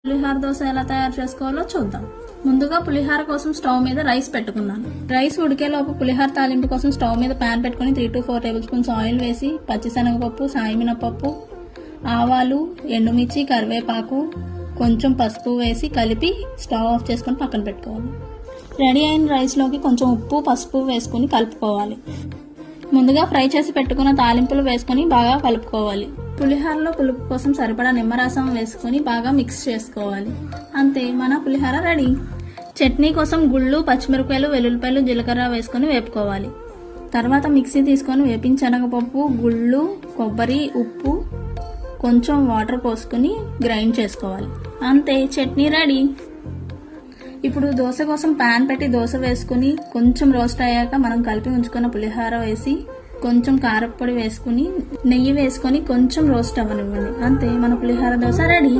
పులిహార దోశ ఎలా తయారు చేసుకోవాలో చూద్దాం. ముందుగా పులిహార కోసం స్టవ్ మీద రైస్ పెట్టుకున్నాను. రైస్ ఉడికేలోపు పులిహార తాలింపు కోసం స్టవ్ మీద ప్యాన్ పెట్టుకుని 3 to 4 టేబుల్ స్పూన్స్ ఆయిల్ వేసి పచ్చిశనగపప్పు, సాయిమినపప్పు, ఆవాలు, ఎండుమిర్చి, కరివేపాకు, కొంచెం పసుపు వేసి కలిపి స్టవ్ ఆఫ్ చేసుకుని పక్కన పెట్టుకోవాలి. రెడీ అయిన రైస్లోకి కొంచెం ఉప్పు, పసుపు వేసుకుని కలుపుకోవాలి. ముందుగా ఫ్రై చేసి పెట్టుకున్న తాలింపులు వేసుకుని బాగా కలుపుకోవాలి. పులిహారలో పులుపు కోసం సరిపడా నిమ్మరసం వేసుకుని బాగా మిక్స్ చేసుకోవాలి. అంతే, మన పులిహార రెడీ. చట్నీ కోసం గుళ్ళు, పచ్చిమిరపకాయలు, వెల్లుల్లిపాయలు, జీలకర్ర వేసుకుని వేపుకోవాలి. తర్వాత మిక్సీ తీసుకొని వేపిన శనగపప్పు, గుళ్ళు, కొబ్బరి, ఉప్పు, కొంచెం వాటర్ పోసుకుని గ్రైండ్ చేసుకోవాలి. అంతే, చట్నీ రెడీ. ఇప్పుడు దోశ కోసం ప్యాన్ పెట్టి దోశ వేసుకుని కొంచెం రోస్ట్ అయ్యాక మనం కలిపి ఉంచుకున్న పులిహార వేసి కొంచెం కారప్పొడి వేసుకుని నెయ్యి వేసుకొని కొంచెం రోస్ట్ అవ్వనివ్వండి. అంతే, మన పులిహార దోశ రెడీ.